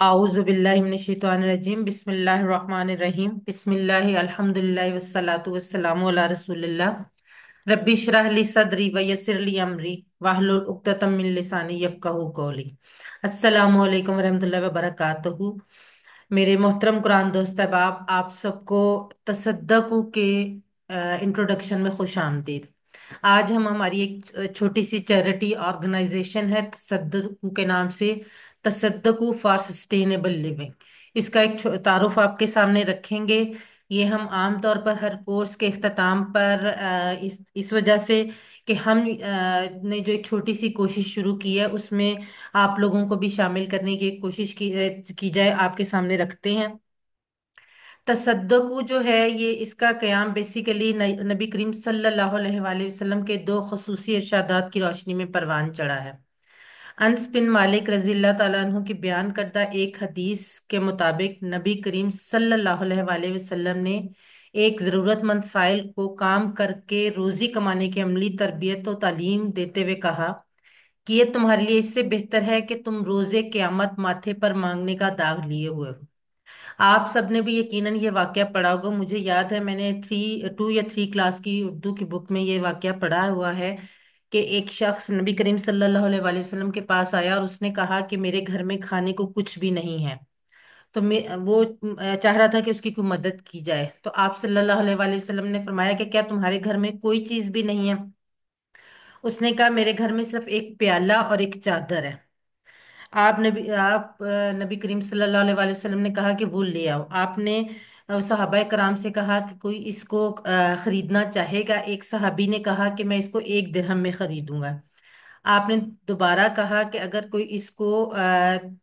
आउज़ुबिल्लाहिमिनश्शैतानिर्रजीम बिस्मिल्लाहिर्रहमानिर्रहीम बिस्मिल्लाहि अल्हम्दुलिल्लाहि वस्सलातु वस्सलामु अला रसूलिल्लाह रब्बि इश्रह ली सदरी व यस्सिर ली अमरी वाहलुल उक़्दतम मिन लिसानी यफ़क़हू क़ौली। अस्सलामु अलैकुम वरहमतुल्लाहि व बरकातुहू। मेरे मोहतरम कुरान दोस्त अहबाब, आप सबको तसद्दक़ू के इंट्रोडक्शन में खुश आमदीद। आज हम हमारी एक छोटी सी चैरिटी ऑर्गेनाइजेशन है तसद्दक़ू के नाम से, तसद्दक़ू फॉर सस्टेनेबल लिविंग। इसका एक तारुफ आपके सामने रखेंगे। ये हम आम तौर पर हर कोर्स के इख्तिताम पर इस वजह से कि हम ने जो एक छोटी सी कोशिश शुरू की है उसमें आप लोगों को भी शामिल करने की एक कोशिश की जाए, आपके सामने रखते हैं। तसद्दुक़ जो है ये इसका क़याम बेसिकली नबी करीम सल्लल्लाहु अलैहि वसल्लम के दो ख़ुसूसी इरशादात की रोशनी में परवान चढ़ा है। अनस बिन मालिक रज़ियल्लाहु ताला अन्हु की बयान करदा एक हदीस के मुताबिक नबी करीम सल्लल्लाहु अलैहि वसल्लम ने एक ज़रूरतमंद साइल को काम करके रोज़ी कमाने की अमली तरबियत और तालीम देते हुए कहा कि ये तुम्हारे लिए इससे बेहतर है कि तुम रोज़े क़यामत माथे पर मांगने का दाग लिए हुए हो। आप सबने भी यकीनन ये वाकया पढ़ा होगा। मुझे याद है मैंने 2 या 3 क्लास की उर्दू की बुक में ये वाकया पढ़ा हुआ है कि एक शख्स नबी करीम सल्लल्लाहु अलैहि वसल्लम के पास आया और उसने कहा कि मेरे घर में खाने को कुछ भी नहीं है। तो वो चाह रहा था कि उसकी कोई मदद की जाए। तो आप सल्लल्लाहु अलैहि वसल्लम ने फरमाया कि क्या तुम्हारे घर में कोई चीज भी नहीं है? उसने कहा मेरे घर में सिर्फ एक प्याला और एक चादर है। नबी करीम सल्लल्लाहु अलैहि वसल्लम ने कहा कि वो ले आओ। आपने सहाबाए कराम से कहा कि कोई इसको खरीदना चाहेगा? एक सहाबी ने कहा कि मैं इसको 1 दिरहम में खरीदूंगा। आपने दोबारा कहा कि अगर कोई इसको 1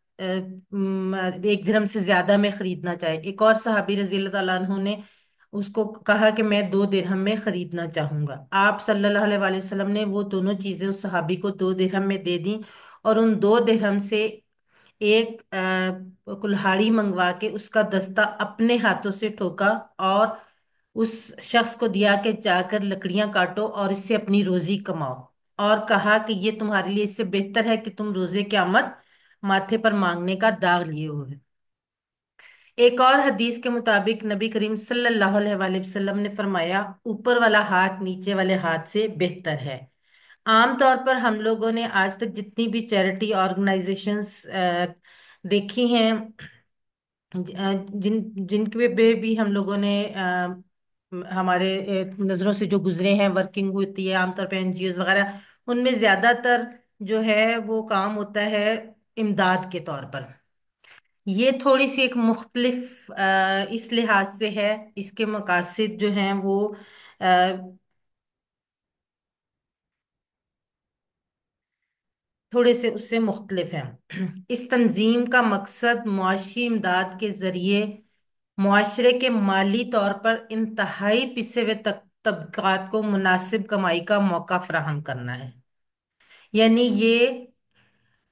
दिरहम से ज्यादा में खरीदना चाहे। एक और सहाबी रजील्ला ताला अन्हु ने उसको कहा कि मैं 2 दिरहम में खरीदना चाहूंगा। आप सल्लल्लाहु अलैहि वसल्लम ने वो दोनों चीजें उस सहाबी को 2 दिरहम में दे दी और उन 2 दिरहम से एक कुल्हाड़ी मंगवा के उसका दस्ता अपने हाथों से ठोका और उस शख्स को दिया कि जाकर लकड़ियां काटो और इससे अपनी रोजी कमाओ। और कहा कि ये तुम्हारे लिए इससे बेहतर है कि तुम रोजे क़यामत माथे पर मांगने का दाग लिए हुए। एक और हदीस के मुताबिक नबी करीम सल्लल्लाहु अलैहि वसल्लम ने फरमाया ऊपर वाला हाथ नीचे वाले हाथ से बेहतर है। आमतौर पर हम लोगों ने आज तक जितनी भी चैरिटी ऑर्गेनाइजेशंस देखी हैं, जिन जिनके पे भी हम लोगों ने हमारे नज़रों से जो गुजरे हैं, वर्किंग होती है आमतौर पे एनजीओज वगैरह, उनमें ज्यादातर जो है वो काम होता है इमदाद के तौर पर। ये थोड़ी सी एक मुख्तलिफ इस लिहाज से है, इसके मकासद जो हैं वो थोड़े से उससे मुख्तलिफ हैं। इस तंजीम का मकसद मुआशी इमदाद के जरिए मुआशरे के माली तौर पर इंतहाई पिसे हुए तबकात को मुनासिब कमाई का मौका फराहम करना है। यानी ये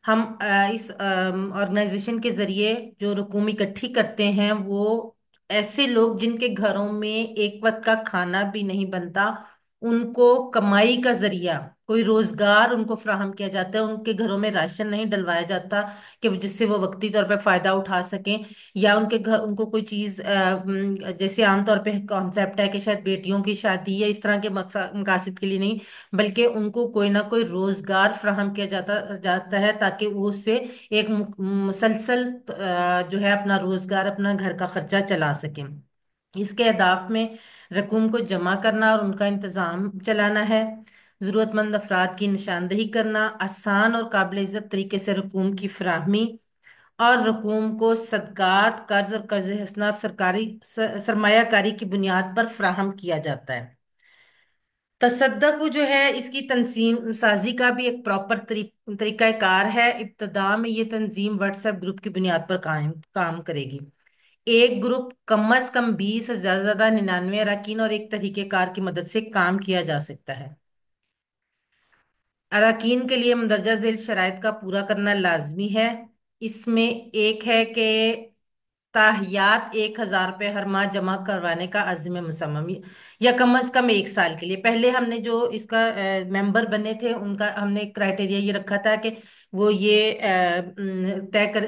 हम इस ऑर्गेनाइजेशन के जरिए जो रकूम इकट्ठी करते हैं वो ऐसे लोग जिनके घरों में एक वक्त का खाना भी नहीं बनता, उनको कमाई का जरिया कोई रोजगार उनको फराहम किया जाता है। उनके घरों में राशन नहीं डलवाया जाता कि जिससे वो वक्ती तौर पर फायदा उठा सकें, या उनके घर उनको कोई चीज जैसे आमतौर पे कॉन्सेप्ट है कि शायद बेटियों की शादी या इस तरह के मकासद के लिए नहीं, बल्कि उनको कोई ना कोई रोजगार फ्राहम किया जाता जाता है ताकि वो उससे एक मुसलसल जो है अपना रोजगार, अपना घर का खर्चा चला सकें। इसके अहदाफ में रकूम को जमा करना और उनका इंतजाम चलाना है, जरूरतमंद अफराद की निशानदही करना, आसान और काबिल इज्जत तरीके से रकूम की फराहमी और रकूम को सदकात, कर्ज और कर्ज हसना और सरकारी सरमायाकारी की बुनियाद पर फ्राहम किया जाता है। तसद्दक जो है इसकी तंजीम साजी का भी एक प्रॉपर तरीकाकार है। इब्तदा में ये तंजीम व्हाट्सएप ग्रुप की बुनियाद पर काम करेगी। एक ग्रुप कम अज कम 20 से ज्यादा 99 अरकान और एक तरीकेकार की मदद से काम किया जा सकता है। अरकान के लिए मंदरजा झेल शराइत का पूरा करना लाजमी है। इसमें एक है कि تاحیات 1,000 روپے ہر ماہ جمع کروانے کا عزم مصمم، یا کم از کم 1 سال کے لیے۔ پہلے ہم نے جو اس کا ممبر بنے تھے ان کا ہم نے کرائٹیریا یہ رکھا تھا کہ وہ یہ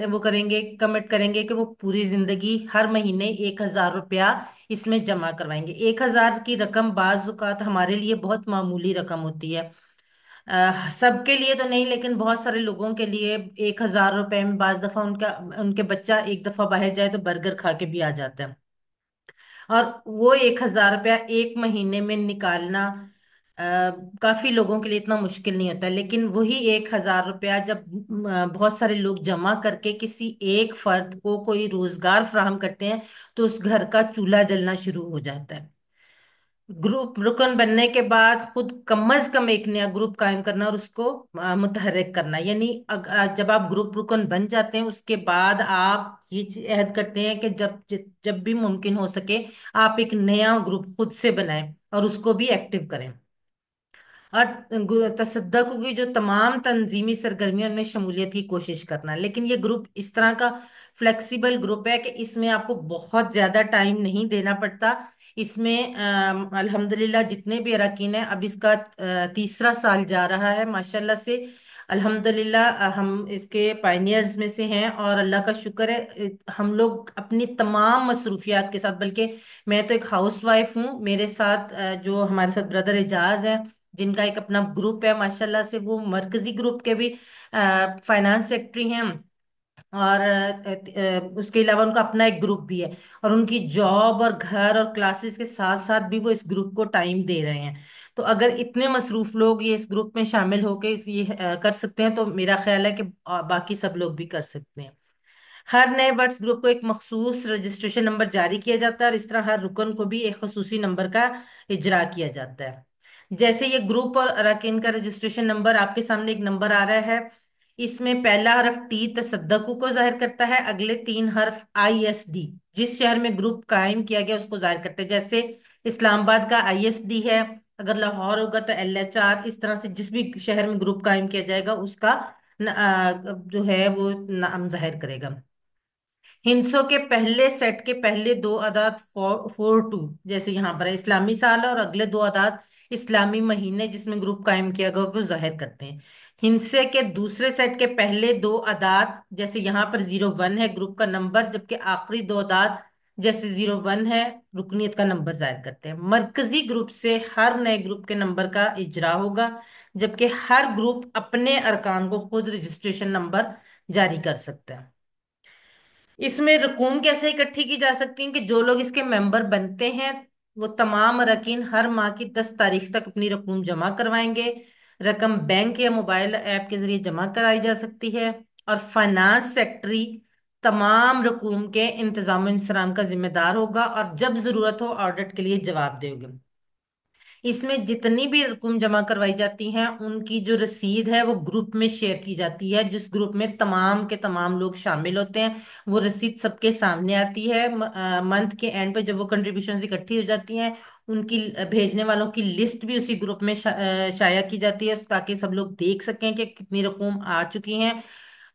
وہ کریں گے، کمٹ کریں گے کہ وہ پوری زندگی ہر مہینے 1,000 روپیہ اس میں جمع کروائیں گے۔ 1,000 کی رقم بعض اوقات ہمارے لیے بہت معمولی رقم ہوتی ہے، سب کے لیے تو نہیں، لیکن بہت سارے لوگوں کے لیے 1,000 روپے میں بعض دفعہ ان کے بچہ ایک دفعہ باہر جائے تو برگر کھا کے بھی آ جاتا ہے، اور وہ 1,000 روپیہ ایک مہینے میں نکالنا کافی لوگوں کے لیے اتنا مشکل نہیں ہوتا، لیکن وہی 1,000 روپیہ جب بہت سارے لوگ جمع کر کے کسی ایک فرد کو کوئی روزگار فراہم کرتے ہیں تو اس گھر کا چولہا جلنا شروع ہو جاتا ہے۔ گروپ رکن بننے کے بعد خود کم از کم ایک نیا گروپ قائم کرنا اور اس کو متحرک کرنا، یعنی جب آپ گروپ رکن بن جاتے ہیں اس کے بعد آپ یہ عہد کرتے ہیں کہ جب بھی ممکن ہو سکے آپ ایک نیا گروپ خود سے بنائیں اور اس کو بھی ایکٹیو کریں، اور تصدق کی جو تمام تنظیمی سرگرمیوں میں شمولیت کی کوشش کرنا۔ لیکن یہ گروپ اس طرح کا فلیکسیبل گروپ ہے کہ اس میں آپ کو بہت زیادہ ٹائم نہیں دینا پڑتا۔ اس میں الحمدللہ جتنے بھی اراکین ہیں، اب اس کا تیسرا سال جا رہا ہے ماشاءاللہ سے، الحمدللہ ہم اس کے پائنیئرز میں سے ہیں، اور اللہ کا شکر ہے ہم لوگ اپنی تمام مصروفیات کے ساتھ، بلکہ میں تو ایک ہاؤس وائف ہوں، میرے ساتھ جو ہمارے ساتھ بردر اعجاز ہیں جن کا ایک اپنا گروپ ہے ماشاءاللہ سے، وہ مرکزی گروپ کے بھی فائنانس سیکٹری ہیں، اور اس کے علاوہ ان کا اپنا ایک گروپ بھی ہے، اور ان کی جاب اور گھر اور کلاسز کے ساتھ ساتھ بھی وہ اس گروپ کو ٹائم دے رہے ہیں۔ تو اگر اتنے مصروف لوگ یہ اس گروپ میں شامل ہو کے یہ کر سکتے ہیں تو میرا خیال ہے کہ باقی سب لوگ بھی کر سکتے ہیں۔ ہر نئے ورڈز گروپ کو ایک مخصوص رجسٹریشن نمبر جاری کیا جاتا ہے، اور اس طرح ہر رکن کو بھی ایک خصوصی نمبر کا اجرا کیا جاتا ہے۔ جیسے یہ گروپ اور اراکین کا رجسٹریشن نمبر آپ کے سامنے ایک نمبر آ رہا ہے، اس میں پہلا حرف ٹی تصدقو کو ظاہر کرتا ہے، اگلے 3 حرف ISD جس شہر میں گروپ قائم کیا گیا اس کو ظاہر کرتے ہیں، جیسے اسلام آباد کا ISD ہے، اگر لاہور ہوگا تو LHR، اس طرح سے جس بھی شہر میں گروپ قائم کیا جائے گا اس کا جو ہے وہ نام ظاہر کرے گا۔ ہندسوں کے پہلے سیٹ کے پہلے دو اعداد 4 2 جیسے یہاں پر ہے، اسلامی سال ہے، اور اگلے دو اعداد اسلامی مہینے جس میں گروپ قائم کیا گیا کو ظاہر کرتے ہیں۔ ہندسے کے دوسرے سیٹ کے پہلے دو اعداد جیسے یہاں پر 0 1 ہے گروپ کا نمبر، جبکہ آخری دو اعداد جیسے 0 1 ہے رکنیت کا نمبر ظاہر کرتے ہیں۔ مرکزی گروپ سے ہر نئے گروپ کے نمبر کا اجرا ہوگا، جبکہ ہر گروپ اپنے ارکان کو خود رجسٹریشن نمبر جاری کر سکتا ہے۔ اس میں رقوم کیسے اکٹھی کی جا سکتی ہیں کہ جو لوگ اس کے ممبر بنتے ہیں وہ تمام اراکین ہر ماہ کی 10 تاریخ تک اپنی رقوم جمع کروائیں گے۔ رقم بینک یا موبائل ایپ کے ذریعے جمع کرائی جا سکتی ہے، اور فائنانس سیکٹری تمام رقوم کے انتظام و انصرام کا ذمہ دار ہوگا، اور جب ضرورت ہو آڈٹ کے لیے جواب دے گا۔ اس میں جتنی بھی رقم جمع کروائی جاتی ہیں ان کی جو رسید ہے وہ گروپ میں شیئر کی جاتی ہے، جس گروپ میں تمام کے تمام لوگ شامل ہوتے ہیں وہ رسید سب کے سامنے آتی ہے۔ منتھ کے اینڈ پہ جب وہ کنٹریبیوشنز اکٹھی ہو جاتی ہیں ان کی بھیجنے والوں کی لسٹ بھی اسی گروپ میں شائع کی جاتی ہے، تاکہ سب لوگ دیکھ سکیں کہ کتنی رقم آ چکی ہیں۔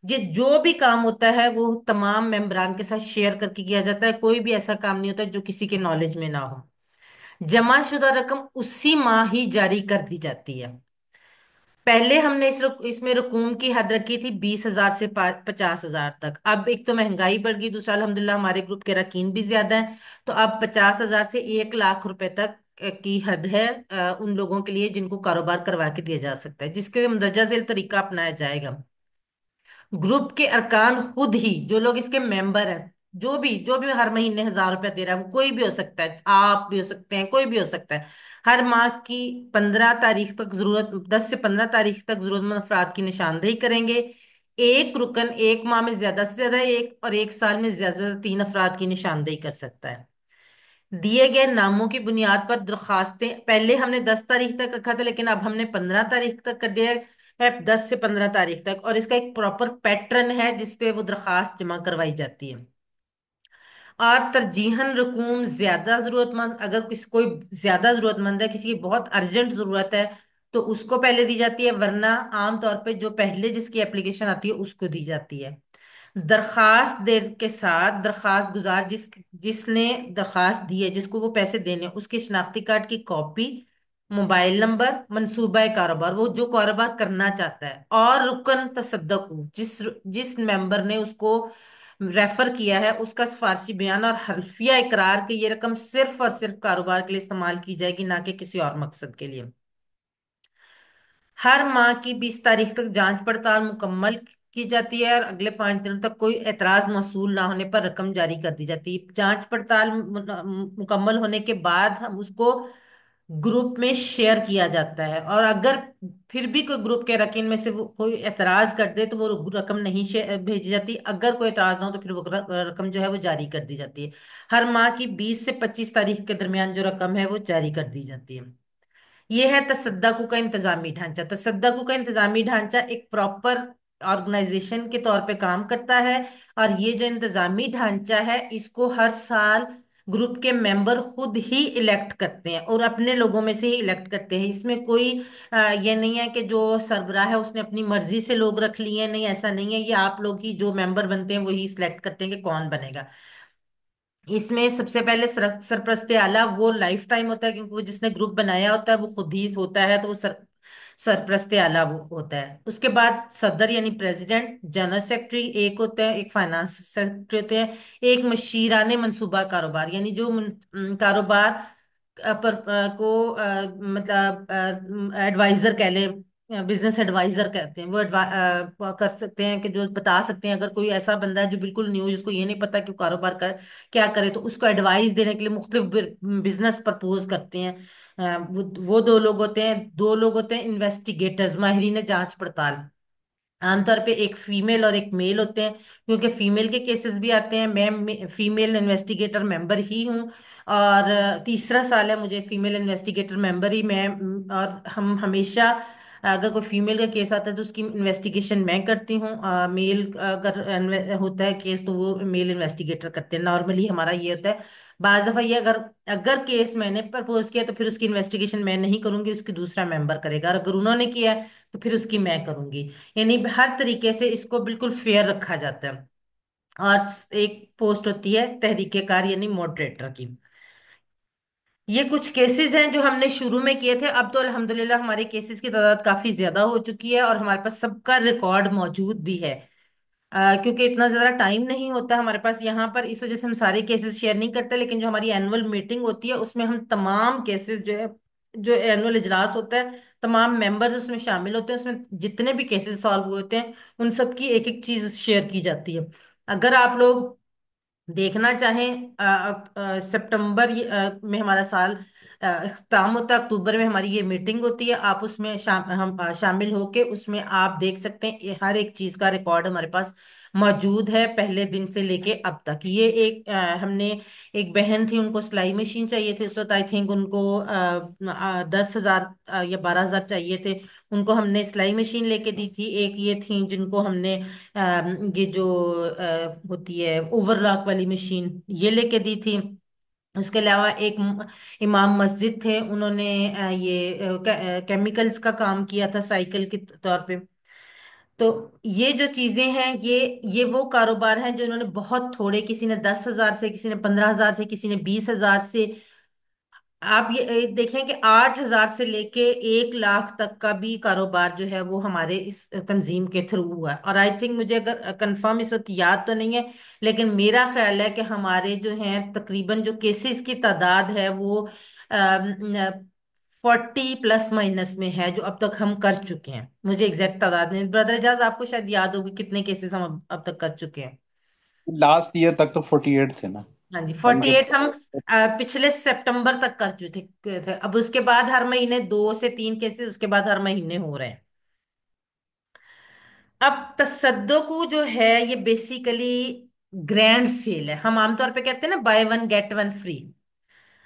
یہ جو بھی کام ہوتا ہے وہ تمام ممبران کے ساتھ شیئر کر کے کیا جاتا ہے، کوئی بھی ایسا کام نہیں ہوتا جو کسی کے نالج میں نہ ہو۔ جمع شدہ رقم اسی ماہ ہی جاری کر دی جاتی ہے۔ پہلے ہم نے اس میں رقوم کی حد رکھی تھی 20,000 سے 50,000 تک، اب ایک تو مہنگائی بڑھ گئی، دوسرا الحمدللہ ہمارے گروپ کے اراکین بھی زیادہ ہیں، تو اب 50,000 سے 1 لاکھ روپے تک کی حد ہے ان لوگوں کے لیے جن کو کاروبار کروا کے دیا جا سکتا ہے، جس کے لیے مندرجہ ذیل طریقہ اپنایا جائے گا۔ گروپ کے ارکان خود ہی جو لوگ اس کے ممبر ہیں، جو بھی ہر مہینے 1,000 روپے دے رہا ہے وہ کوئی بھی ہو سکتا ہے، آپ بھی ہو سکتے ہیں، کوئی بھی ہو سکتا ہے، ہر ماہ کی 15 تاریخ تک 10 سے 15 تاریخ تک ضرورت مند افراد کی نشاندہی کریں گے۔ ایک رکن ایک ماہ میں زیادہ سے زیادہ ایک، اور ایک سال میں زیادہ سے زیادہ 3 افراد کی نشاندہی کر سکتا ہے۔ دیے گئے ناموں کی بنیاد پر درخواستیں پہلے ہم نے 10 تاریخ تک رکھا تھا، لیکن اب ہم نے 15 تاریخ تک کر دیا ہے، 10 سے 15 تاریخ تک، اور اس کا ایک پراپر پیٹرن ہے جس پہ وہ درخواست جمع کروائی جاتی ہے۔ اور ترجیحاً رقوم زیادہ ضرورت مند، اگر کوئی زیادہ ضرورت مند ہے، کسی کی بہت ارجنٹ ضرورت ہے تو اس کو پہلے دی جاتی ہے، ورنہ عام طور پہ جو پہلے جس کی اپلیکیشن آتی ہے اس کو دی جاتی ہے۔ درخواست دے کے ساتھ درخواست گزار جس نے درخواست دی ہے، جس کو وہ پیسے دینے، اس کے شناختی کارڈ کی کاپی، موبائل نمبر، منصوبہ کاروبار، وہ جو کاروبار کرنا چاہتا ہے، اور رکن تصدق جس ممبر نے اس کو ریفر کیا ہے، اس کا سفارشی بیان اور حلفیہ اقرار کہ یہ رقم صرف اور صرف کاروبار کے لیے استعمال کی جائے گی، نہ کہ کسی اور مقصد کے لیے۔ ہر ماہ کی 20 تاریخ تک جانچ پڑتال مکمل کی جاتی ہے، اور اگلے 5 دنوں تک کوئی اعتراض موصول نہ ہونے پر رقم جاری کر دی جاتی ہے۔ جانچ پڑتال مکمل ہونے کے بعد ہم اس کو گروپ میں شیئر کیا جاتا ہے، اور اگر پھر بھی کوئی گروپ کے رکن میں سے کوئی اعتراض کر دے تو وہ رقم نہیں بھیجی جاتی، اگر کوئی اعتراض نہ ہو تو پھر وہ رقم جو ہے وہ جاری کر دی جاتی ہے۔ ہر ماہ کی 20 سے 25 تاریخ کے درمیان جو رقم ہے وہ جاری کر دی جاتی ہے۔ یہ ہے تصدقو کا انتظامی ڈھانچہ۔ تصدقو کا انتظامی ڈھانچہ ایک پراپر آرگنائزیشن کے طور پہ کام کرتا ہے، اور یہ جو انتظامی ڈھانچہ ہے اس کو ہر سال گروپ کے ممبر خود ہی الیکٹ کرتے ہیں، اور اپنے لوگوں میں سے ہی الیکٹ کرتے ہیں۔ اس میں کوئی یہ نہیں ہے کہ جو سربراہ ہے اس نے اپنی مرضی سے لوگ رکھ لیے ہیں، نہیں، ایسا نہیں ہے۔ یہ آپ لوگ ہی جو ممبر بنتے ہیں وہی سلیکٹ کرتے ہیں کہ کون بنے گا۔ اس میں سب سے پہلے سرپرست اعلیٰ وہ لائف ٹائم ہوتا ہے، کیونکہ وہ جس نے گروپ بنایا ہوتا ہے وہ خود ہی ہوتا ہے، تو وہ سرپرست اعلیٰ وہ ہوتا ہے۔ اس کے بعد صدر یعنی پریزیڈنٹ، جنرل سیکرٹری ایک ہوتا ہے، ایک فائنانس سیکرٹری ہوتے ہیں، ایک مشیران منصوبہ کاروبار یعنی جو کاروبار پر کو مطلب ایڈوائزر کہہ لیں، بزنس ایڈوائزر کہتے ہیں، وہ کر سکتے ہیں کہ جو بتا سکتے ہیں اگر کوئی ایسا بندہ ہے جو بالکل نیو، جس کو یہ نہیں پتا کہ وہ کاروبار کیا کرے، تو اس کو ایڈوائز دینے کے لیے مختلف بزنس پرپوز کرتے ہیں۔ وہ دو لوگ ہوتے ہیں، انویسٹیگیٹرز، ماہرین جانچ پڑتال۔ عام طور پہ ایک فیمیل اور ایک میل ہوتے ہیں، کیونکہ فیمیل کے کیسز بھی آتے ہیں۔ میں فیمیل انویسٹیگیٹر ممبر ہی ہوں، اور تیسرا سال ہے مجھے فیمیل انویسٹیگیٹر ممبر ہی میں، اور ہم ہمیشہ اگر کوئی فیمیل کا کیس آتا ہے تو اس کی انویسٹیگیشن میں کرتی ہوں، میل اگر ہوتا ہے کیس تو وہ میل انویسٹیگیٹر کرتے ہیں، نارملی ہمارا یہ ہوتا ہے۔ بعض دفعہ یہ اگر کیس میں نے پرپوز کیا تو پھر اس کی انویسٹیگیشن میں نہیں کروں گی، اس کی دوسرا ممبر کرے گا، اور اگر انہوں نے کیا ہے تو پھر اس کی میں کروں گی۔ یعنی ہر طریقے سے اس کو بالکل فیئر رکھا جاتا ہے۔ اور ایک پوسٹ ہوتی ہے تحریک کار یعنی موڈریٹر کی۔ یہ کچھ کیسز ہیں جو ہم نے شروع میں کیے تھے، اب تو الحمدللہ ہمارے کیسز کی تعداد کافی زیادہ ہو چکی ہے، اور ہمارے پاس سب کا ریکارڈ موجود بھی ہے۔ کیونکہ اتنا زیادہ ٹائم نہیں ہوتا ہمارے پاس یہاں پر، اس وجہ سے ہم سارے کیسز شیئر نہیں کرتے، لیکن جو ہماری اینول میٹنگ ہوتی ہے اس میں ہم تمام کیسز جو ہے، جو اینول اجلاس ہوتا ہے، تمام ممبرز اس میں شامل ہوتے ہیں، اس میں جتنے بھی کیسز سالو ہوئے ہوتے ہیں ان سب کی ایک ایک چیز شیئر کی جاتی ہے۔ اگر آپ لوگ دیکھنا چاہیں، سپٹمبر میں ہمارا سال اختتام ہوتا ہے، اکتوبر میں ہماری یہ میٹنگ ہوتی ہے، آپ اس میں ہم شامل ہو کے اس میں آپ دیکھ سکتے ہیں، ہر ایک چیز کا ریکارڈ ہمارے پاس موجود ہے، پہلے دن سے لے کے اب تک۔ یہ ایک ہم نے ایک بہن تھی، ان کو سلائی مشین چاہیے تھی اس وقت، آئی تھنک ان کو 10,000 یا 12,000 چاہیے تھے، ان کو ہم نے سلائی مشین لے کے دی تھی۔ ایک یہ تھیں جن کو ہم نے یہ جو ہوتی ہے اوور لاک والی مشین یہ لے کے دی تھی۔ اس کے علاوہ ایک امام مسجد تھے، انہوں نے یہ کیمیکلز کا کام کیا تھا سائیکل کے طور پہ۔ تو یہ جو چیزیں ہیں یہ وہ کاروبار ہیں جو انہوں نے بہت تھوڑے، کسی نے 10,000 سے، کسی نے 15,000 سے، کسی نے 20,000 سے، آپ یہ دیکھیں کہ 8,000 سے لے کے 1 لاکھ تک کا بھی کاروبار جو ہے وہ ہمارے اس تنظیم کے تھرو ہوا ہے۔ اور آئی تھنک مجھے اگر کنفرم اس وقت یاد تو نہیں ہے، لیکن میرا خیال ہے کہ ہمارے جو ہیں تقریباً جو کیسز کی تعداد ہے وہ 40 پلس مائنس میں ہے، جو اب تک ہم کر چکے ہیں۔ مجھے ایگزیکٹ تعداد نہیں، بردر اجاز آپ کو شاید یاد ہوگی کتنے کیسز ہم اب تک کر چکے ہیں۔ لاسٹ ایئر تک تو 48 تھے نا؟ ہاں جی، اب مجھے 48 ہم پچھلے سپٹمبر تک کر چکے تھے، اب اس کے بعد ہر مہینے 2 سے 3 کیسز، اس کے بعد ہر مہینے ہو رہے ہیں۔ اب تصدق جو ہے یہ بیسیکلی گرینڈ سیل ہے، ہم عام طور پہ کہتے ہیں نا buy one get one free,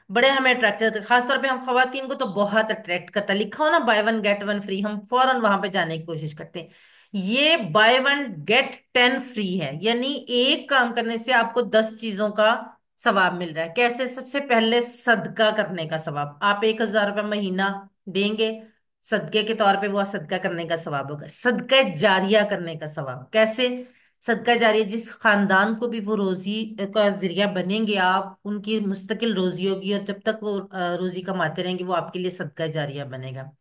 بڑے ہمیں اٹریکٹ کرتے ہیں، خاص طور پہ ہم خواتین کو تو بہت اٹریکٹ کرتا ہے، لکھا ہو نا buy one get one free, ہم فوراً وہاں پہ جانے کی کوشش کرتے ہیں۔ یہ بائی ون گیٹ 10 فری ہے، یعنی ایک کام کرنے سے آپ کو 10 چیزوں کا ثواب مل رہا ہے۔ کیسے؟ سب سے پہلے صدقہ کرنے کا ثواب، آپ 1,000 روپے مہینہ دیں گے صدقے کے طور پہ، وہ صدقہ کرنے کا ثواب ہوگا۔ صدقہ جاریہ کرنے کا ثواب کیسے؟ सदका जारिया जिस खानदान को भी वो रोजी का जरिया बनेंगे, आप उनकी मुस्तकिल रोजी होगी, और जब तक वो रोजी कमाते रहेंगे वो आपके लिए सदका जारिया बनेगा।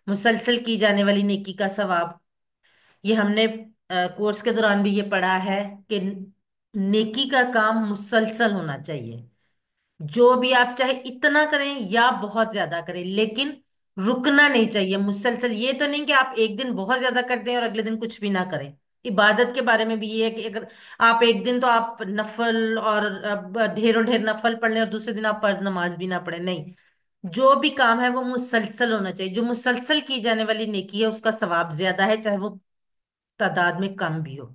मुसलसल की जाने वाली नेकी का सवाब, ये हमने कोर्स के दौरान भी ये पढ़ा है कि नेकी का काम मुसलसल होना चाहिए। जो भी आप चाहे इतना करें या बहुत ज्यादा करें, लेकिन रुकना नहीं चाहिए मुसलसल। ये तो नहीं कि आप एक दिन बहुत ज्यादा कर दें और अगले दिन कुछ भी ना करें। इबादत के बारे में भी ये है कि अगर आप एक दिन तो आप नफल और ढेरों ढेर नफल पढ़ लें और दूसरे दिन आप फर्ज नमाज भी ना पढ़े, नहीं। जो भी काम है वो मुसलसल होना चाहिए। जो मुसलसल की जाने वाली नेकी है उसका सवाब ज्यादा है, चाहे वो तादाद में कम भी हो।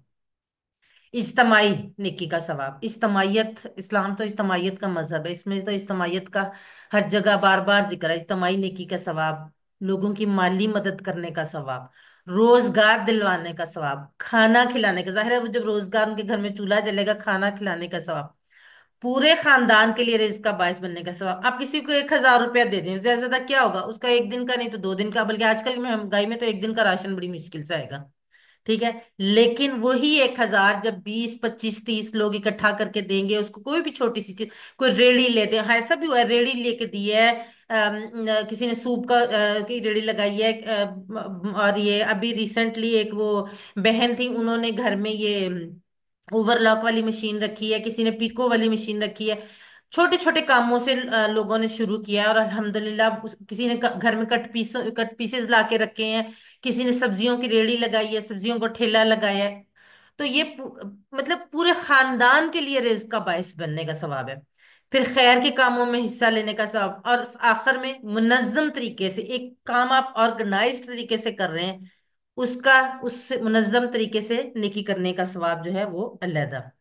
इज्तमाई नेकी का सवाब, इज्तमाइयत, इस्लाम तो इज्तमाइयत का मजहब है, इसमें तो इज्तमाइयत का हर जगह बार बार जिक्र है। इज्तमाई नेकी का सवाब, लोगों की माली मदद करने का सवाब, रोजगार दिलवाने का सवाब, खाना खिलाने का, जाहिर है वो जब रोजगार उनके घर में चूल्हा जलेगा, खाना खिलाने का सवाब, पूरे खानदान के लिए रिज्क का बायस बनने का सवाब। आप किसी को 1,000 रुपया दे दें, ज्यादा से ज्यादा क्या होगा उसका, एक दिन का नहीं तो 2 दिन का, बल्कि आजकल की महंगाई में तो एक दिन का राशन बड़ी मुश्किल से आएगा। ठीक है। लेकिन वही 1,000 जब 20, 25, 30 लोग इकट्ठा करके देंगे उसको, कोई भी छोटी सी चीज, कोई रेड़ी लेते हैं, हाँ ऐसा भी हुआ है, रेड़ी लेके दी है, किसी ने सूप का की रेड़ी लगाई है, और ये अभी रिसेंटली एक वो बहन थी, उन्होंने घर में ये ओवरलॉक वाली मशीन रखी है, किसी ने पीको वाली मशीन रखी है। छोटे छोटे कामों से लोगों ने शुरू किया है, और अल्हम्दुलिल्लाह किसी ने घर में कट पीसेस ला के रखे हैं, किसी ने सब्जियों की रेड़ी लगाई है, सब्जियों को ठेला लगाया है। तो ये मतलब पूरे खानदान के लिए रिज्क का बायस बनने का सवाब है। फिर खैर के कामों में हिस्सा लेने का सवाब, और आखिर में मुनज्जम तरीके से एक काम आप ऑर्गेनाइज तरीके से कर रहे हैं, उसका उससे मुनज्जम तरीके से नेकी करने का सवाब जो है वो अलहदा।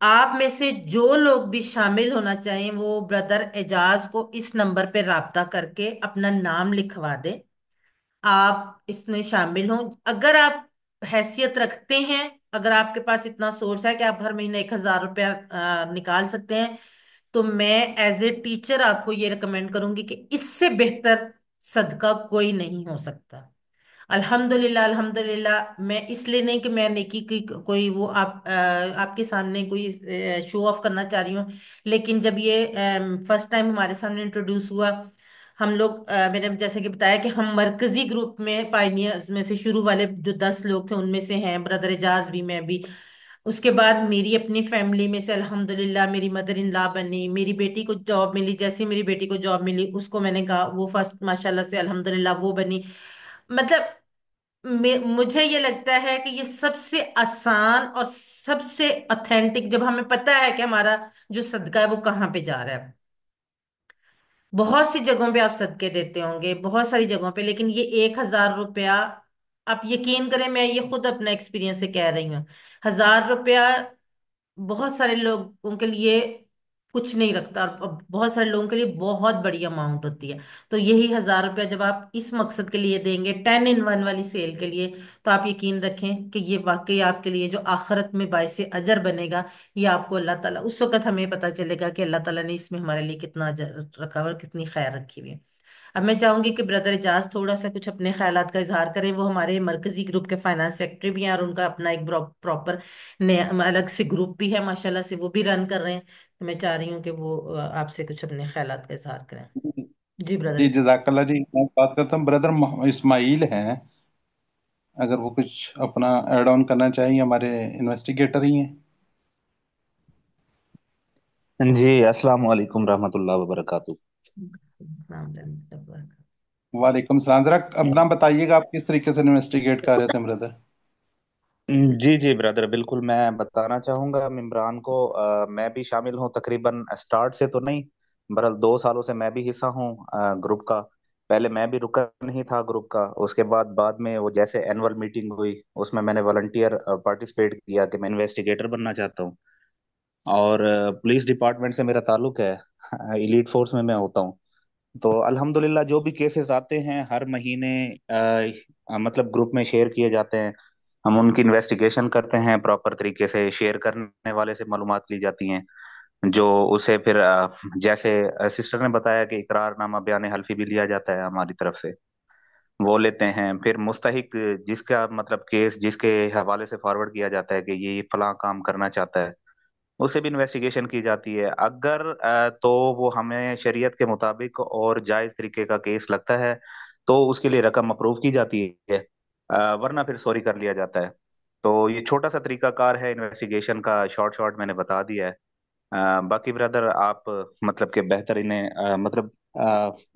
आप में से जो लोग भी शामिल होना चाहें वो ब्रदर एजाज को इस नंबर पे राब्ता करके अपना नाम लिखवा दें। आप इसमें शामिल हों, अगर आप हैसियत रखते हैं, अगर आपके पास इतना सोर्स है कि आप हर महीने 1,000 रुपया निकाल सकते हैं, तो मैं एज ए टीचर आपको ये रिकमेंड करूंगी कि इससे बेहतर सदका कोई नहीं हो सकता। अल्हम्दुलिल्लाह, अल्हम्दुलिल्लाह। मैं इसलिए नहीं कि मैं नेकी की कोई वो आपके सामने कोई शो ऑफ करना चाह रही हूँ, लेकिन जब ये फर्स्ट टाइम हमारे सामने इंट्रोड्यूस हुआ, हम लोग मैंने जैसे कि बताया कि हम मरकजी ग्रुप में पाइनियर्स में से शुरू वाले जो 10 लोग थे उनमें से हैं, ब्रदर एजाज भी, मैं भी। उसके बाद मेरी अपनी फैमिली में से अल्हम्दुलिल्लाह मेरी मदर इन लॉ बनी, मेरी बेटी को जॉब मिली, जैसे ही मेरी बेटी को जॉब मिली उसको मैंने कहा वो फर्स्ट माशाल्लाह से अल्हम्दुलिल्लाह वो बनी। मतलब मुझे ये लगता है कि ये सबसे आसान और सबसे ऑथेंटिक, जब हमें पता है कि हमारा जो सदका है वो कहाँ पे जा रहा है। बहुत सी जगहों पे आप सदके देते होंगे, बहुत सारी जगहों पे, लेकिन ये 1,000 रुपया, आप यकीन करें, मैं ये खुद अपना एक्सपीरियंस से कह रही हूँ, 1,000 रुपया बहुत सारे लोगों के लिए कुछ नहीं रखता, और बहुत सारे लोगों के लिए बहुत बड़ी अमाउंट होती है। तो यही 1,000 रुपया जब आप इस मकसद के लिए देंगे, 10 in 1 वाली सेल के लिए, तो आप यकीन रखें कि ये वाकई आपके लिए जो आखिरत में बाइस अजर बनेगा, ये आपको अल्लाह ताला उस वक्त हमें पता चलेगा कि अल्लाह ताला ने इसमें हमारे लिए कितना अजर रखा हुआ और कितनी खैर रखी हुई है। अब मैं चाहूंगी कि ब्रदर इजाज थोड़ा सा कुछ अपने ख्यालात का इजहार करें। वो हमारे मरकजी ग्रुप के फाइनेंस सेक्रेटरी भी हैं, और उनका अपना एक प्रॉपर अलग से ग्रुप भी है माशाल्लाह से, वो भी रन कर रहे हैं। तो मैं चाह रही हूँ कि वो आपसे कुछ अपने ख्यालात का इजहार करें। जी जी ब्रदर। जजाकल्ला जी। मैं बात करता हूँ, ब्रदर इस्माइल हैं, अगर वो कुछ अपना ऐड ऑन करना चाहिए, हमारे इन्वेस्टिगेटर ही हैं। जी, अस्सलाम वालेकुम रहमतुल्लाह व बरकातहू। वालेकुम सलाम। जरा अपना बताइएगा, आप किस तरीके से इन्वेस्टिगेट कर रहे थे ब्रदर? जी जी ब्रदर, बिल्कुल मैं बताना चाहूँगा इमरान को। मैं भी शामिल हूँ तकरीबन स्टार्ट से तो नहीं, बहरहाल 2 सालों से मैं भी हिस्सा हूँ ग्रुप का। पहले मैं भी रुकन ही था ग्रुप का, उसके बाद में वो जैसे एनुअल मीटिंग हुई उसमें मैंने वॉलंटियर पार्टिसिपेट किया कि मैं इन्वेस्टिगेटर बनना चाहता हूँ। और पुलिस डिपार्टमेंट से मेरा ताल्लुक है, एलीट फोर्स में मैं होता हूँ। तो अल्हम्दुलिल्लाह जो भी केसेस आते हैं हर महीने मतलब ग्रुप में शेयर किए जाते हैं। हम उनकी इन्वेस्टिगेशन करते हैं, प्रॉपर तरीके से शेयर करने वाले से मालूमात ली जाती हैं, जो उसे फिर जैसे सिस्टर ने बताया कि इकरारनामा बयान हल्फी भी लिया जाता है हमारी तरफ से। वो लेते हैं। फिर मुस्तहिक, जिसका मतलब केस जिसके हवाले से फॉरवर्ड किया जाता है कि ये फलां काम करना चाहता है, उसे भी इन्वेस्टिगेशन की जाती है। अगर तो वो हमें शरीयत के मुताबिक और जायज तरीके का केस लगता है तो उसके लिए रकम अप्रूव की जाती है, वरना फिर सॉरी कर लिया जाता है। तो ये छोटा सा तरीकाकार है इन्वेस्टिगेशन का, शॉर्ट शॉर्ट मैंने बता दिया है। बाकी ब्रदर आप मतलब के बेहतर इन्हें मतलब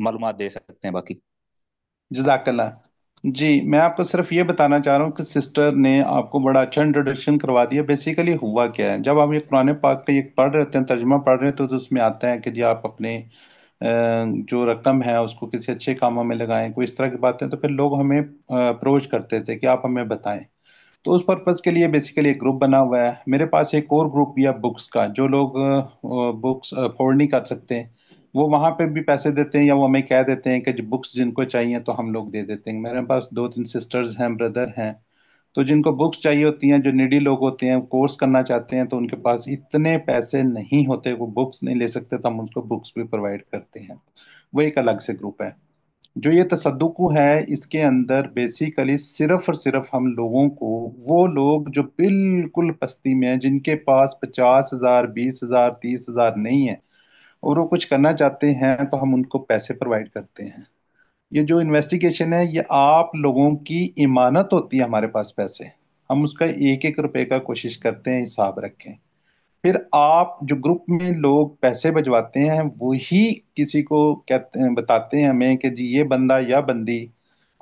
मालूमात दे सकते हैं बाकी। जजाकल्ला। जी, मैं आपको सिर्फ ये बताना चाह रहा हूँ कि सिस्टर ने आपको बड़ा अच्छा इंट्रोडक्शन करवा दिया। बेसिकली हुआ क्या है, जब आप ये कुरान पाक का ये पढ़ रहे होते हैं, तर्जुमा पढ़ रहे होते तो उसमें आता है कि जी आप अपने जो रकम है उसको किसी अच्छे कामों में लगाएं, कोई इस तरह की बातें। तो फिर लोग हमें अप्रोच करते थे कि आप हमें बताएं। तो उस पर्पज़ के लिए बेसिकली एक ग्रुप बना हुआ है। मेरे पास एक और ग्रुप भी है बुक्स का, जो लोग बुक्स अफोर्ड नहीं कर सकते, वो वहाँ पे भी पैसे देते हैं, या वो हमें कह देते हैं कि जो बुक्स जिनको चाहिए तो हम लोग दे देते हैं। मेरे पास दो तीन सिस्टर्स हैं, ब्रदर हैं, तो जिनको बुक्स चाहिए होती हैं, जो नीडी लोग होते हैं, कोर्स करना चाहते हैं, तो उनके पास इतने पैसे नहीं होते, वो बुक्स नहीं ले सकते, तो हम उनको बुक्स भी प्रोवाइड करते हैं। वो एक अलग से ग्रुप है। जो ये तसद्दुक़ है, इसके अंदर बेसिकली सिर्फ और सिर्फ हम लोगों को, वो लोग जो बिल्कुल पस्ती में हैं, जिनके पास 50,000, 20,000, 30,000 नहीं है, और वो कुछ करना चाहते हैं, तो हम उनको पैसे प्रोवाइड करते हैं। ये जो इन्वेस्टिगेशन है, ये आप लोगों की इमानत होती है हमारे पास पैसे। हम उसका एक एक रुपए का कोशिश करते हैं हिसाब रखें। फिर आप जो ग्रुप में लोग पैसे भिजवाते हैं, वही किसी को कहते हैं, बताते हैं हमें कि जी ये बंदा या बंदी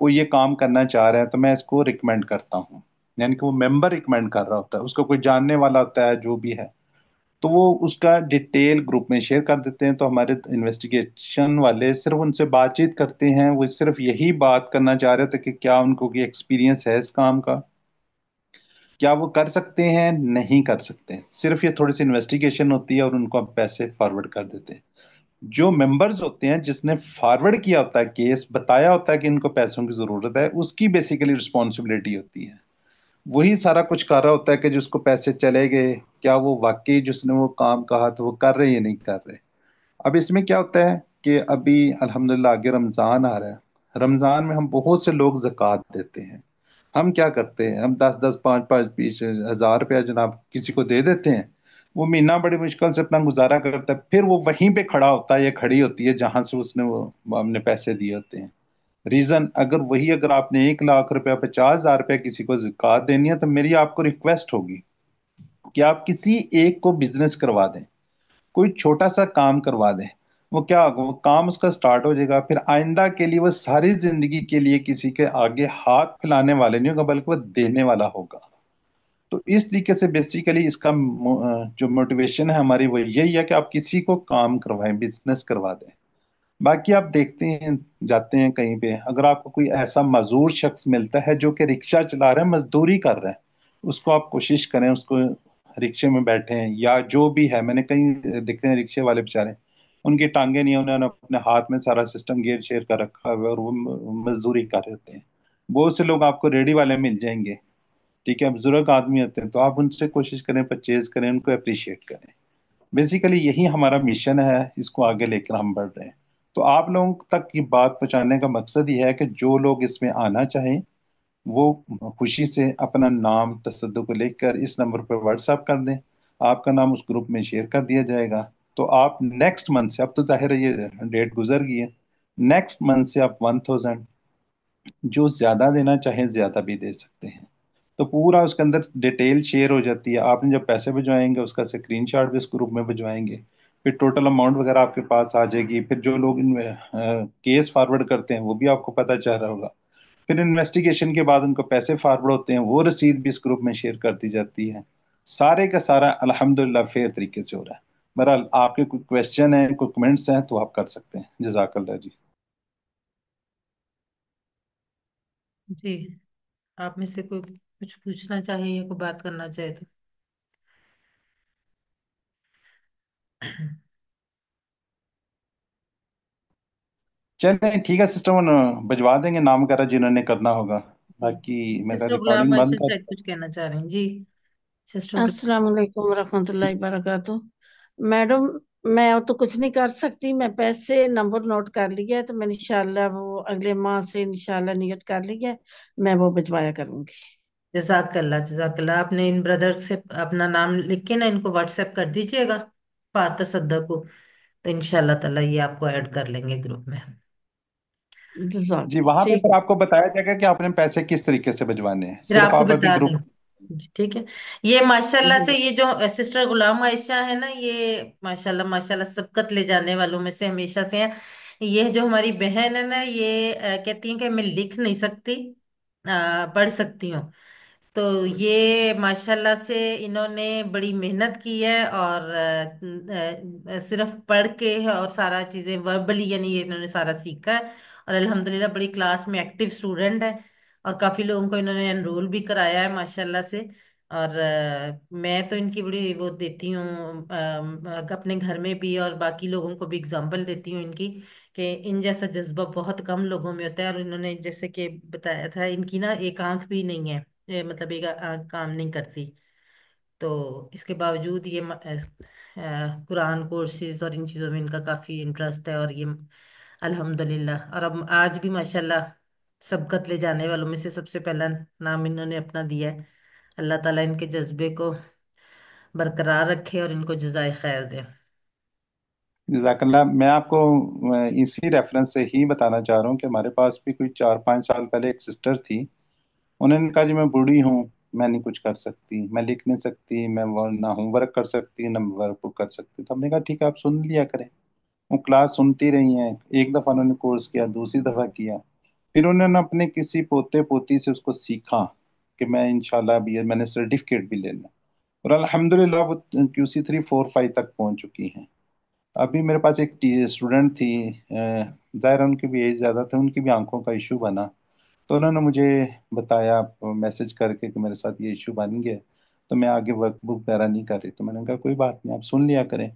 को ये काम करना चाह रहा है, तो मैं इसको रिकमेंड करता हूँ। यानी कि वो मेंबर रिकमेंड कर रहा होता है, उसको कोई जानने वाला होता है जो भी है, तो वो उसका डिटेल ग्रुप में शेयर कर देते हैं। तो हमारे इन्वेस्टिगेशन वाले सिर्फ उनसे बातचीत करते हैं, वो सिर्फ यही बात करना चाह रहे थे कि क्या उनको कोई एक्सपीरियंस है इस काम का, क्या वो कर सकते हैं, नहीं कर सकते। सिर्फ ये थोड़ी सी इन्वेस्टिगेशन होती है और उनको हम पैसे फॉरवर्ड कर देते हैं। जो मेंबर्स होते हैं, जिसने फॉरवर्ड किया होता है केस, बताया होता है कि इनको पैसों की जरूरत है, उसकी बेसिकली रिस्पॉन्सिबिलिटी होती है। वही सारा कुछ कर रहा होता है कि जिसको पैसे चले गए, क्या वो वाकई जिसने वो काम कहा तो वो कर रहे या नहीं कर रहे। अब इसमें क्या होता है कि अभी अल्हम्दुलिल्लाह आगे रमज़ान आ रहा है। रमज़ान में हम बहुत से लोग ज़कात देते हैं। हम क्या करते हैं, हम 10-10, 5-5, 20,000 रुपया जनाब किसी को दे देते हैं। वो महीना बड़ी मुश्किल से अपना गुजारा करता है, फिर वो वहीं पे खड़ा होता है या खड़ी होती है जहां से उसने वो हमने पैसे दिए होते हैं। रीजन, अगर आपने 1 लाख रुपया, 50,000 रुपया किसी को ज़कात देनी है, तो मेरी आपको रिक्वेस्ट होगी कि आप किसी एक को बिजनेस करवा दें, कोई छोटा सा काम करवा दें। वो क्या होगा, वो काम उसका स्टार्ट हो जाएगा, फिर आइंदा के लिए वो सारी जिंदगी के लिए किसी के आगे हाथ फैलाने वाले नहीं होगा, बल्कि वो देने वाला होगा। तो इस तरीके से बेसिकली इसका जो मोटिवेशन है हमारी, वो यही है कि आप किसी को काम करवाएं, बिजनेस करवा दें। बाकी आप देखते हैं, जाते हैं कहीं पे, अगर आपको कोई ऐसा मजदूर शख्स मिलता है जो कि रिक्शा चला रहा है, मजदूरी कर रहा है, उसको आप कोशिश करें, उसको रिक्शे में बैठे हैं या जो भी है। मैंने कहीं देखते हैं रिक्शे वाले बेचारे, उनकी टांगे नहीं है, उन्होंने अपने हाथ में सारा सिस्टम गियर शेयर कर रखा हुआ है, और वो मजदूरी कर रहे होते हैं। बहुत से लोग आपको रेडी वाले मिल जाएंगे, ठीक है, बुजुर्ग आदमी होते हैं, तो आप उनसे कोशिश करें, परचेज करें, उनको अप्रिशिएट करें। बेसिकली यही हमारा मिशन है, इसको आगे लेकर हम बढ़ रहे हैं। तो आप लोगों तक ये बात पहुंचाने का मकसद ये है कि जो लोग इसमें आना चाहें, वो खुशी से अपना नाम तसद्दुक़ को लेकर इस नंबर पर व्हाट्सएप कर दें। आपका नाम उस ग्रुप में शेयर कर दिया जाएगा। तो आप नेक्स्ट मंथ से, अब तो जाहिर है ये डेट गुजर गई है, नेक्स्ट मंथ से आप 1,000 जो ज्यादा देना चाहें ज्यादा भी दे सकते हैं। तो पूरा उसके अंदर डिटेल शेयर हो जाती है। आपने जब पैसे भिजवाएंगे उसका स्क्रीनशॉट भी उस ग्रुप में भिजवाएंगे, फिर टोटल अमाउंट वगैरह आपके पास आ जाएगी। फिर जो लोग इन केस फॉरवर्ड करते हैं वो भी आपको पता चल रहा होगा। फिर इन्वेस्टिगेशन के बाद उनको पैसे फॉरवर्ड होते हैं, वो रसीद भी इस ग्रुप में शेयर कर दी जाती है। सारे का सारा अल्हम्दुलिल्लाह फेयर तरीके से हो रहा है। बहरहाल आपके कोई क्वेश्चन है, कोई कमेंट्स हैं, तो आप कर सकते हैं। जजाकल्ला जी। जी, आप में से कोई कुछ पूछना चाहे या कोई बात करना चाहे तो। चलें ठीक है सिस्टर, भिजवा देंगे नाम वगैरह जिन्होंने करना होगा। जी, बाकी मेरा सिस्टर गुलाब रिकॉर्डिंग बंद बादशाह कर। शायद कुछ कहना चाह रहे हैं। जी, सिस्टर गुलाब। अस्सलाम वालेकुम वरहमतुल्लाहि वबरकातुह। मैडम, मैं तो कुछ नहीं कर सकती, मैं पैसे नंबर नोट कर लिया है, तो मैंने इंशाल्लाह वो अगले माह से इंशाल्लाह नियत कर ली है, मैं वो भिजवाया करूंगी। जजाकल्ला जजाकल्ला। आपने इन ब्रदर से अपना नाम लिख के ना इनको व्हाट्सएप कर दीजिएगा, पार्थ सद्दा को, तो इंशाल्लाह ताला ये आपको ऐड कर लेंगे ग्रुप में। जजाक जी, वहां पे ठीक फिर है। आपको बताया जाएगा कि आपने पैसे किस तरीके से भिजवाने हैं, फिर सिर्फ आपको आप अभी बता दें। ग्रुप। जी ठीक है। ये माशाल्लाह से जी ये जो सिस्टर गुलाम आयशा है ना, ये माशाल्लाह माशाल्लाह सबकत ले जाने वालों में से हमेशा से है। ये जो हमारी बहन है ना, ये कहती है कि मैं लिख नहीं सकती, पढ़ सकती हूँ। तो ये माशाल्लाह से इन्होंने बड़ी मेहनत की है, और सिर्फ पढ़ के और सारा चीजें वर्बली यानी ये इन्होंने सारा सीखा है। और अल्हम्दुलिल्लाह बड़ी क्लास में एक्टिव स्टूडेंट है, और काफी लोगों को इन्होंने एनरोल भी कराया है माशाल्लाह से। और मैं तो इनकी बड़ी वो देती हूँ, अपने घर में भी और बाकी लोगों को भी एग्जाम्पल देती हूँ इनकी, कि इन जैसा जज्बा बहुत कम लोगों में होता है। और इन्होंने जैसे कि बताया था, इनकी ना एक आंख भी नहीं है, मतलब एक आंख काम नहीं करती। तो इसके बावजूद ये कुरान कोर्सेज और इन चीज़ों में इनका काफ़ी इंटरेस्ट है, और ये अल्हम्दुलिल्लाह। और अब आज भी माशाल्लाह सबकत ले जाने वालों में से सबसे पहला नाम इन्होंने अपना दिया है। अल्लाह ताला इनके जज्बे को बरकरार रखे और इनको जजाय खैर दे। जजाकल्ला। मैं आपको इसी रेफरेंस से ही बताना चाह रहा हूँ कि हमारे पास भी कोई 4-5 साल पहले एक सिस्टर थी। उन्होंने कहा जी मैं बूढ़ी हूँ, मैं नहीं कुछ कर सकती, मैं लिख नहीं सकती, मैं ना होमवर्क कर सकती ना वर्क बुक कर सकती। तो हमने कहा ठीक है, आप सुन लिया करें। वो क्लास सुनती रही हैं। एक दफ़ा उन्होंने कोर्स किया, दूसरी दफ़ा किया, फिर उन्होंने अपने किसी पोते पोती से उसको सीखा कि मैं इंशाल्लाह भी, मैंने सर्टिफिकेट भी लेना। और अल्हम्दुलिल्लाह वो QC 3 4 5 तक पहुंच चुकी हैं। अभी मेरे पास एक स्टूडेंट थी, ज़ाहिर है उनकी भी एज ज़्यादा थी, उनकी भी आंखों का इशू बना। तो उन्होंने मुझे बताया मैसेज करके कि मेरे साथ ये इशू बन गया, तो मैं आगे वर्क बुक वगैरह नहीं कर रही। तो मैंने कहा कोई बात नहीं, आप सुन लिया करें।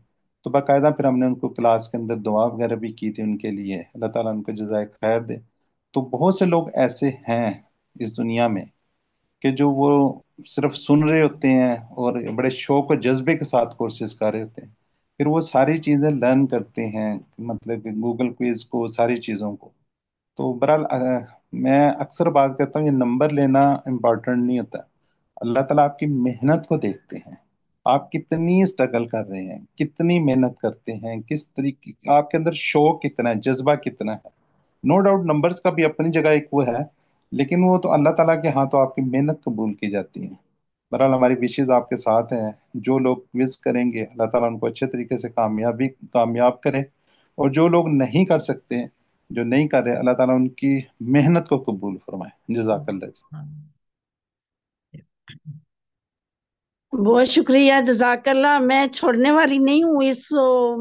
तो बाकायदा फिर हमने उनको क्लास के अंदर दुआ वगैरह भी की थी उनके लिए, अल्लाह ताला उनको जज़ाए खैर दे। तो बहुत से लोग ऐसे हैं इस दुनिया में कि जो वो सिर्फ सुन रहे होते हैं और बड़े शौक और जज्बे के साथ कोर्सेज कर रहे होते हैं, फिर वो सारी चीज़ें लर्न करते हैं, मतलब गूगल क्विज को, सारी चीज़ों को। तो बहरहाल मैं अक्सर बात करता हूँ, ये नंबर लेना इम्पोर्टेंट नहीं होता। अल्लाह ताला आपकी मेहनत को देखते हैं। आप कितनी स्ट्रगल कर रहे हैं, कितनी मेहनत करते हैं, किस तरीके आपके अंदर शौक कितना है, जज्बा कितना है। नो डाउट नंबर्स का भी अपनी जगह एक वो है, लेकिन वो तो अल्लाह ताला के हाथों आपकी मेहनत कबूल की जाती है। बहरहाल हमारी विशेष आपके साथ हैं। जो लोग विज करेंगे अल्लाह ताला उनको अच्छे तरीके से कामयाब करे। और जो लोग नहीं कर सकते, जो नहीं कर रहे, अल्लाह ताला उनकी मेहनत को कबूल फरमाए। जजाकल्ला। हाँ। बहुत शुक्रिया, जजाकल्ला। मैं छोड़ने वाली नहीं हूँ इस